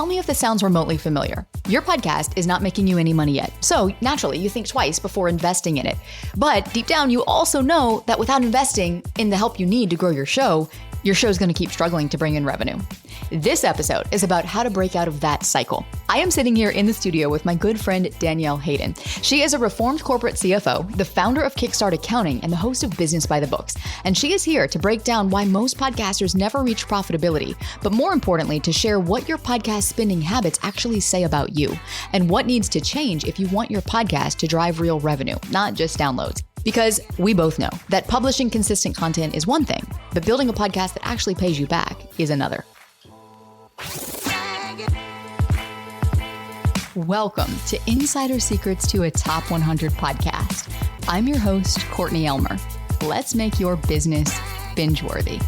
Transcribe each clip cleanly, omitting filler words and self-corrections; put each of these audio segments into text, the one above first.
tell me if this sounds remotely familiar. Your podcast is not making you any money yet, so naturally you think twice before investing in it. But deep down, you also know that without investing in the help you need to grow your show is going to keep struggling to bring in revenue. This episode is about how to break out of that cycle. I am sitting here in the studio with my good friend, Danielle Hayden. She is a reformed corporate CFO, the founder of Kickstart Accounting, and the host of Business by the Books. And she is here to break down why most podcasters never reach profitability, but more importantly, to share what your podcast spending habits actually say about you and what needs to change if you want your podcast to drive real revenue, not just downloads. Because we both know that publishing consistent content is one thing, but building a podcast that actually pays you back is another. Welcome to Insider Secrets to a Top 100 podcast. I'm your host, Courtney Elmer. Let's make your business binge-worthy.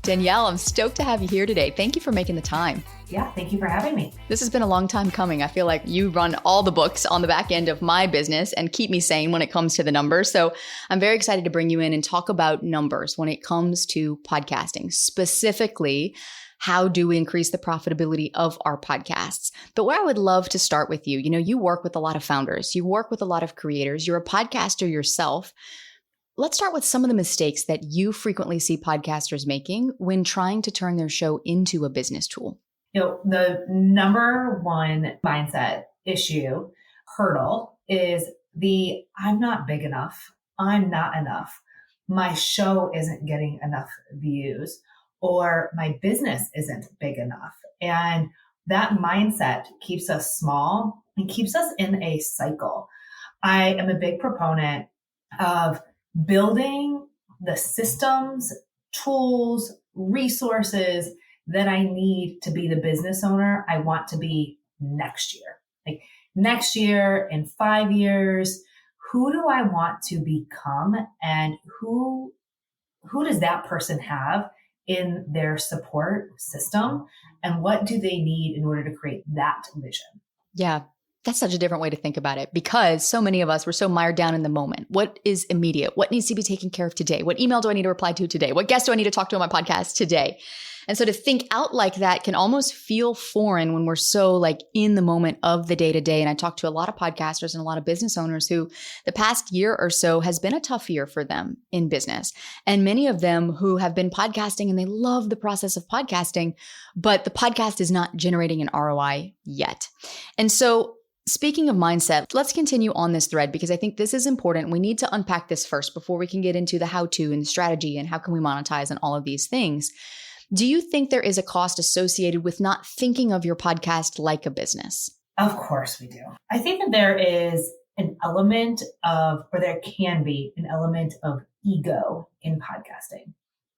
Danielle, I'm stoked to have you here today. Thank you for making the time. Yeah, thank you for having me. This has been a long time coming. I feel like you run all the books on the back end of my business and keep me sane when it comes to the numbers. So I'm very excited to bring you in and talk about numbers when it comes to podcasting. Specifically, how do we increase the profitability of our podcasts? But where I would love to start with you, you work with a lot of founders, you work with a lot of creators, you're a podcaster yourself. Let's start with some of the mistakes that you frequently see podcasters making when trying to turn their show into a business tool. The number one mindset issue hurdle is I'm not big enough. I'm not enough. My show isn't getting enough views, or my business isn't big enough. And that mindset keeps us small and keeps us in a cycle. I am a big proponent of building the systems, tools, resources that I need to be the business owner I want to be next year. Like next year, in 5 years, who do I want to become, and who does that person have in their support system, and what do they need in order to create that vision? Yeah. That's such a different way to think about it, because so many of us were so mired down in the moment. What is immediate? What needs to be taken care of today? What email do I need to reply to today? What guest do I need to talk to on my podcast today? And so to think out like that can almost feel foreign when we're so in the moment of the day to day. And I talk to a lot of podcasters and a lot of business owners who the past year or so has been a tough year for them in business. And many of them who have been podcasting and they love the process of podcasting, but the podcast is not generating an ROI yet. And so speaking of mindset, let's continue on this thread because I think this is important. We need to unpack this first before we can get into the how-to and strategy and how can we monetize and all of these things. Do you think there is a cost associated with not thinking of your podcast like a business? Of course we do. I think that there is an element of, or there can be an element of ego in podcasting,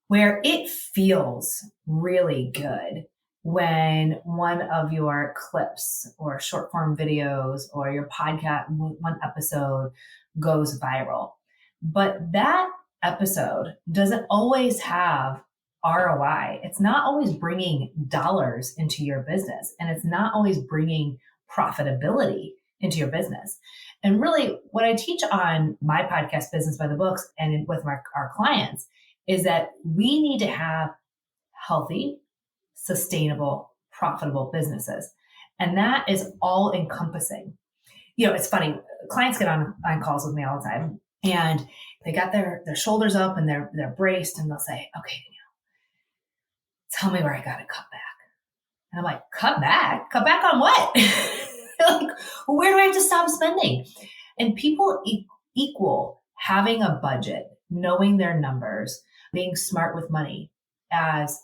where it feels really good when one of your clips or short form videos or your podcast, one episode goes viral. But that episode doesn't always have ROI. It's not always bringing dollars into your business, and it's not always bringing profitability into your business. And really what I teach on my podcast, Business by the Books, and with our clients is that we need to have healthy, sustainable, profitable businesses. And that is all encompassing. It's funny. Clients get on calls with me all the time, and they got their shoulders up and they're braced, and they'll say, okay, tell me where I got to cut back. And I'm like, cut back? Cut back on what? Where do I have to stop spending? And people equal having a budget, knowing their numbers, being smart with money as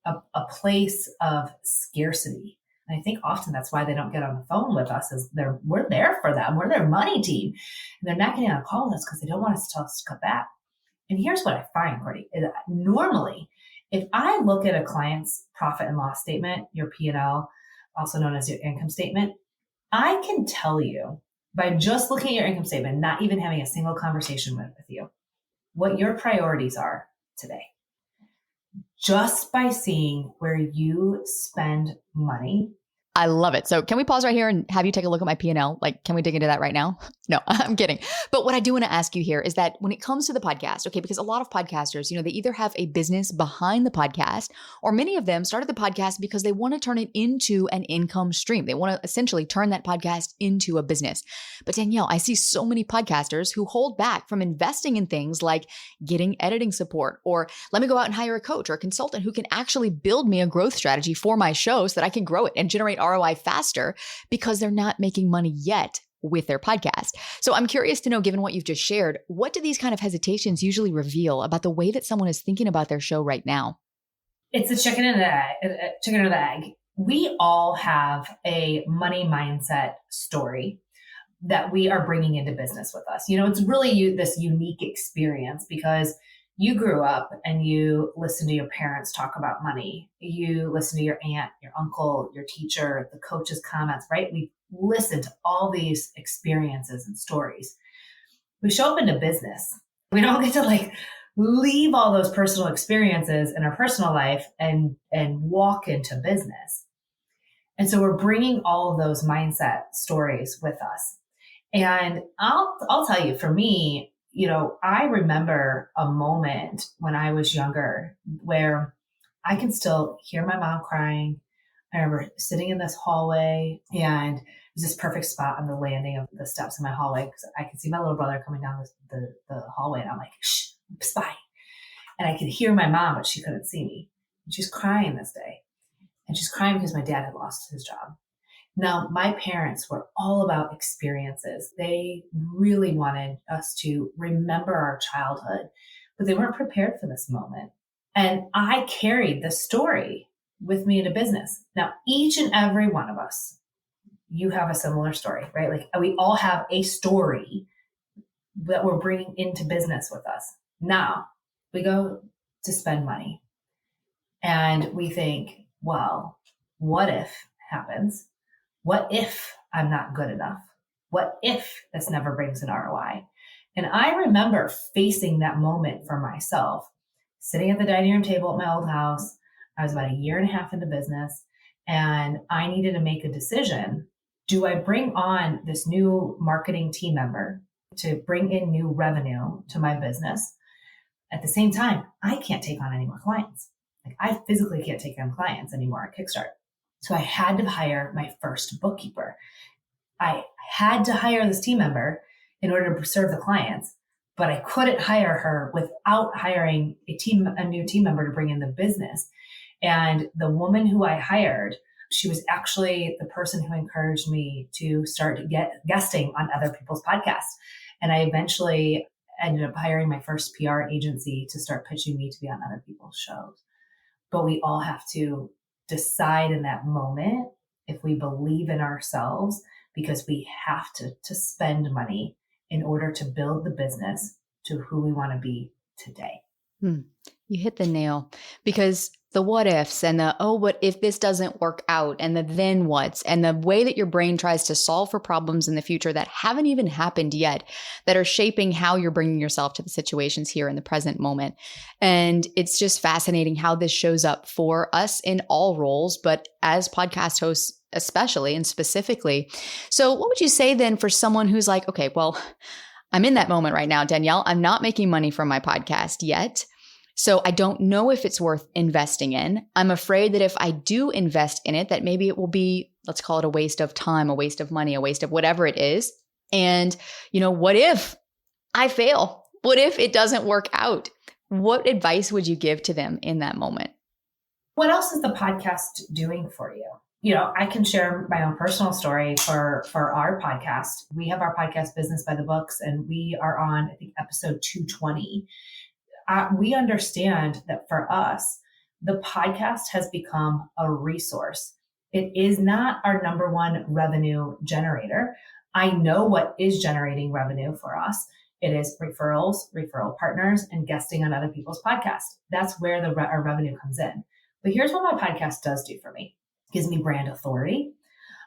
a place of scarcity. And I think often that's why they don't get on the phone with us, is we're there for them. We're their money team. And they're not getting on a call with us because they don't want us to tell us to cut back. And here's what I find, Courtney. Normally, if I look at a client's profit and loss statement, your P&L, also known as your income statement, I can tell you by just looking at your income statement, not even having a single conversation with you, what your priorities are today. Just by seeing where you spend money, I love it. So can we pause right here and have you take a look at my P&L? Like, can we dig into that right now? No, I'm kidding. But what I do want to ask you here is that when it comes to the podcast, okay, because a lot of podcasters, they either have a business behind the podcast, or many of them started the podcast because they want to turn it into an income stream. They want to essentially turn that podcast into a business. But Danielle, I see so many podcasters who hold back from investing in things like getting editing support, or let me go out and hire a coach or a consultant who can actually build me a growth strategy for my show so that I can grow it and generate ROI faster, because they're not making money yet with their podcast. So I'm curious to know, given what you've just shared, what do these kind of hesitations usually reveal about the way that someone is thinking about their show right now? It's the chicken and the egg. Chicken or the egg. We all have a money mindset story that we are bringing into business with us. It's really this unique experience because you grew up and you listen to your parents talk about money. You listen to your aunt, your uncle, your teacher, the coach's comments, right? We listen to all these experiences and stories. We show up into business. We don't get to leave all those personal experiences in our personal life and walk into business. And so we're bringing all of those mindset stories with us. And I'll tell you, for me, I remember a moment when I was younger where I can still hear my mom crying. I remember sitting in this hallway, and it was this perfect spot on the landing of the steps in my hallway because I could see my little brother coming down the hallway, and I'm like, shh, spy. And I could hear my mom, but she couldn't see me. And she's crying this day. And she's crying because my dad had lost his job. Now, my parents were all about experiences. They really wanted us to remember our childhood, but they weren't prepared for this moment. And I carried the story with me into business. Now, each and every one of us, you have a similar story, right? Like, we all have a story that we're bringing into business with us. Now, we go to spend money and we think, well, what if happens? What if I'm not good enough? What if this never brings an ROI? And I remember facing that moment for myself, sitting at the dining room table at my old house. I was about a year and a half into business, and I needed to make a decision. Do I bring on this new marketing team member to bring in new revenue to my business? At the same time, I can't take on any more clients. I physically can't take on clients anymore at Kickstart. So I had to hire my first bookkeeper. I had to hire this team member in order to serve the clients, but I couldn't hire her without hiring a new team member to bring in the business. And the woman who I hired, she was actually the person who encouraged me to start guesting on other people's podcasts. And I eventually ended up hiring my first PR agency to start pitching me to be on other people's shows. But we all have to decide in that moment if we believe in ourselves, because we have to spend money in order to build the business to who we want to be today. You hit the nail, because the what ifs and the, oh, what if this doesn't work out, and the then what's, and the way that your brain tries to solve for problems in the future that haven't even happened yet, that are shaping how you're bringing yourself to the situations here in the present moment. And it's just fascinating how this shows up for us in all roles, but as podcast hosts especially and specifically. So what would you say then for someone who's like, okay, well, I'm in that moment right now, Danielle. I'm not making money from my podcast yet. So I don't know if it's worth investing in. I'm afraid that if I do invest in it, that maybe it will be, let's call it a waste of time, a waste of money, a waste of whatever it is. And, what if I fail? What if it doesn't work out? What advice would you give to them in that moment? What else is the podcast doing for you? I can share my own personal story for our podcast. We have our podcast Business by the Books, and we are on, I think, episode 220. We understand that for us, the podcast has become a resource. It is not our number one revenue generator. I know what is generating revenue for us. It is referrals, referral partners, and guesting on other people's podcasts. That's where our revenue comes in. But here's what my podcast does do for me. It gives me brand authority.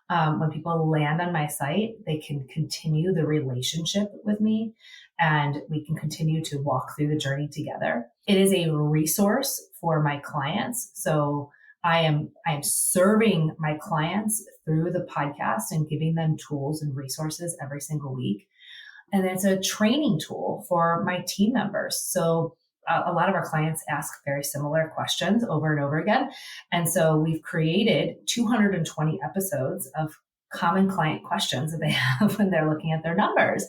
When people land on my site, they can continue the relationship with me, and we can continue to walk through the journey together. It is a resource for my clients. So I am serving my clients through the podcast and giving them tools and resources every single week. And it's a training tool for my team members. So a lot of our clients ask very similar questions over and over again. And so we've created 220 episodes of common client questions that they have when they're looking at their numbers.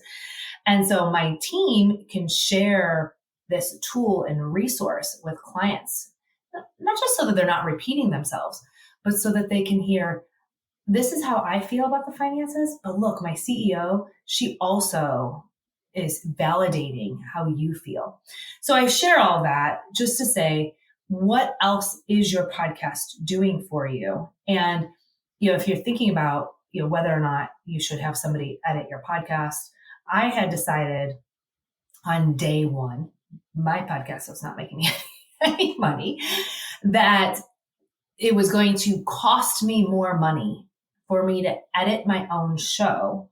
And so my team can share this tool and resource with clients, not just so that they're not repeating themselves, but so that they can hear, this is how I feel about the finances. But look, my CEO, she also is validating how you feel. So I share all that just to say, what else is your podcast doing for you? And, if you're thinking about, whether or not you should have somebody edit your podcast, I had decided on day one, my podcast was not making me any money, that it was going to cost me more money for me to edit my own show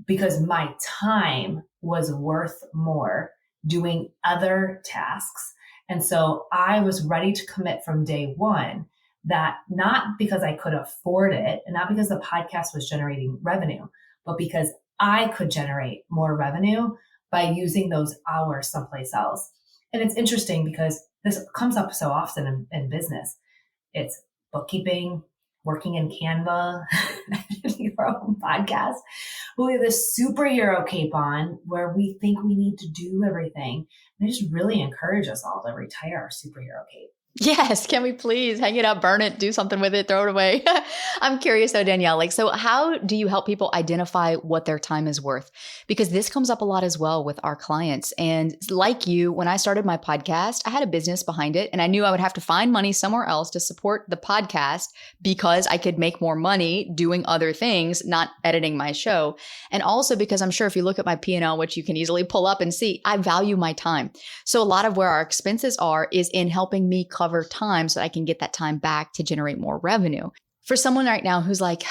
because my time was worth more doing other tasks. And so I was ready to commit from day one, that not because I could afford it and not because the podcast was generating revenue, but because I could generate more revenue by using those hours someplace else. And it's interesting because this comes up so often in business. It's bookkeeping, working in Canva, your own podcast. We have this superhero cape on where we think we need to do everything. And I just really encourage us all to retire our superhero cape. Yes. Can we please hang it up, burn it, do something with it, throw it away? I'm curious though, Danielle, so how do you help people identify what their time is worth? Because this comes up a lot as well with our clients. And like you, when I started my podcast, I had a business behind it and I knew I would have to find money somewhere else to support the podcast because I could make more money doing other things, not editing my show. And also because I'm sure if you look at my P&L, which you can easily pull up and see, I value my time. So a lot of where our expenses are is in helping me cover time so that I can get that time back to generate more revenue. For someone right now who's like,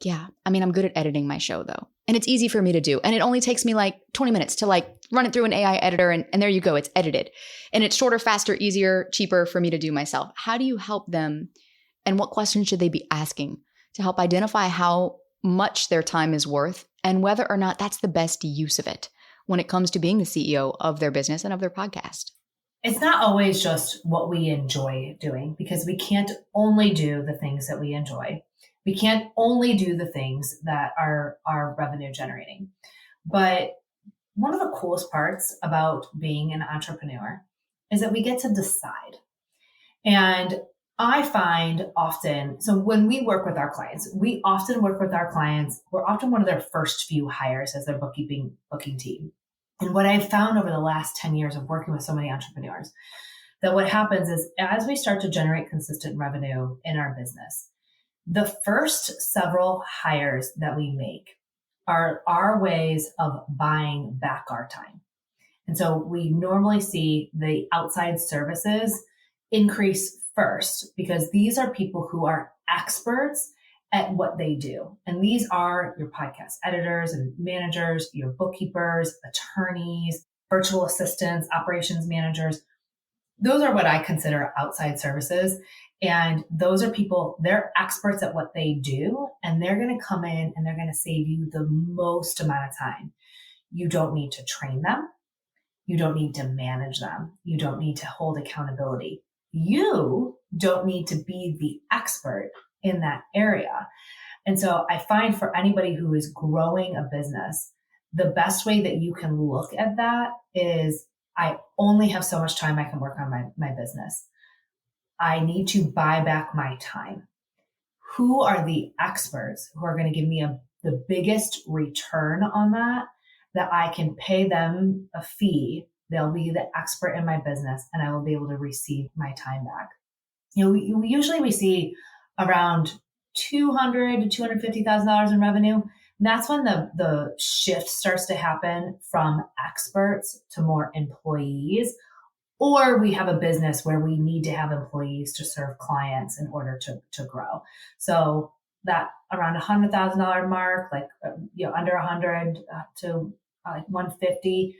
yeah, I'm good at editing my show though. And it's easy for me to do. And it only takes me like 20 minutes to run it through an AI editor and there you go, it's edited. And it's shorter, faster, easier, cheaper for me to do myself. How do you help them? And what questions should they be asking to help identify how much their time is worth and whether or not that's the best use of it when it comes to being the CEO of their business and of their podcast? It's not always just what we enjoy doing, because we can't only do the things that we enjoy. We can't only do the things that are revenue generating. But one of the coolest parts about being an entrepreneur is that we get to decide. And I find often, so when we work with our clients, we're often one of their first few hires as their booking team. And what I've found over the last 10 years of working with so many entrepreneurs, that what happens is as we start to generate consistent revenue in our business, the first several hires that we make are our ways of buying back our time. And so we normally see the outside services increase first because these are people who are experts at what they do. And these are your podcast editors and managers, your bookkeepers, attorneys, virtual assistants, operations managers. Those are what I consider outside services. And those are people, they're experts at what they do. And they're going to come in and they're going to save you the most amount of time. You don't need to train them. You don't need to manage them. You don't need to hold accountability. You don't need to be the expert in that area. And so I find for anybody who is growing a business, the best way that you can look at that is I only have so much time I can work on my business. I need to buy back my time. Who are the experts who are going to give me the biggest return on that I can pay them a fee? They'll be the expert in my business and I will be able to receive my time back. Usually we see around $200,000 to $250,000 in revenue. And that's when the shift starts to happen from experts to more employees, or we have a business where we need to have employees to serve clients in order to grow. So that around $100,000 mark, under 100 to 150,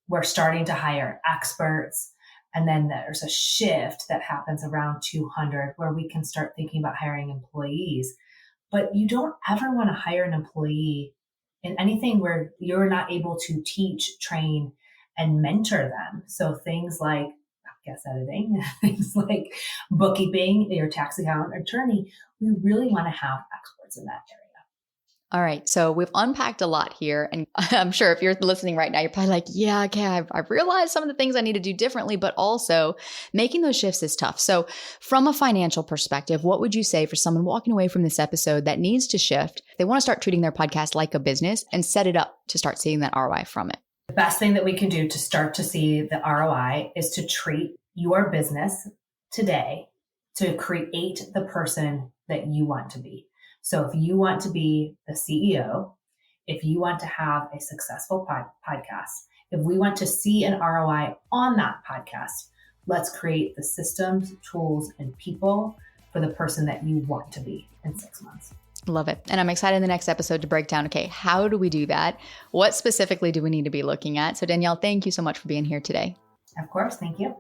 we're starting to hire experts. And then there's a shift that happens around 200 where we can start thinking about hiring employees. But you don't ever want to hire an employee in anything where you're not able to teach, train, and mentor them. So things like podcast editing, things like bookkeeping, your tax accountant, attorney, we really want to have experts in that area. All right. So we've unpacked a lot here. And I'm sure if you're listening right now, you're probably like, yeah, okay, I've realized some of the things I need to do differently, but also making those shifts is tough. So from a financial perspective, what would you say for someone walking away from this episode that needs to shift? They want to start treating their podcast like a business and set it up to start seeing that ROI from it. The best thing that we can do to start to see the ROI is to treat your business today to create the person that you want to be. So if you want to be the CEO, if you want to have a successful podcast, if we want to see an ROI on that podcast, let's create the systems, tools, and people for the person that you want to be in 6 months. Love it. And I'm excited in the next episode to break down, okay, how do we do that? What specifically do we need to be looking at? So Danielle, thank you so much for being here today. Of course. Thank you.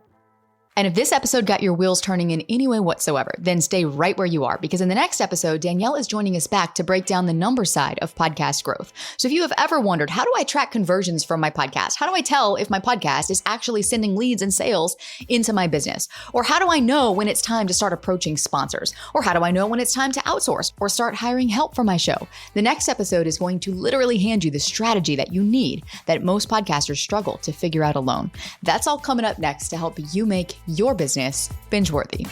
And if this episode got your wheels turning in any way whatsoever, then stay right where you are, because in the next episode, Danielle is joining us back to break down the number side of podcast growth. So if you have ever wondered, how do I track conversions from my podcast? How do I tell if my podcast is actually sending leads and sales into my business? Or how do I know when it's time to start approaching sponsors? Or how do I know when it's time to outsource or start hiring help for my show? The next episode is going to literally hand you the strategy that you need that most podcasters struggle to figure out alone. That's all coming up next to help you make your business binge-worthy.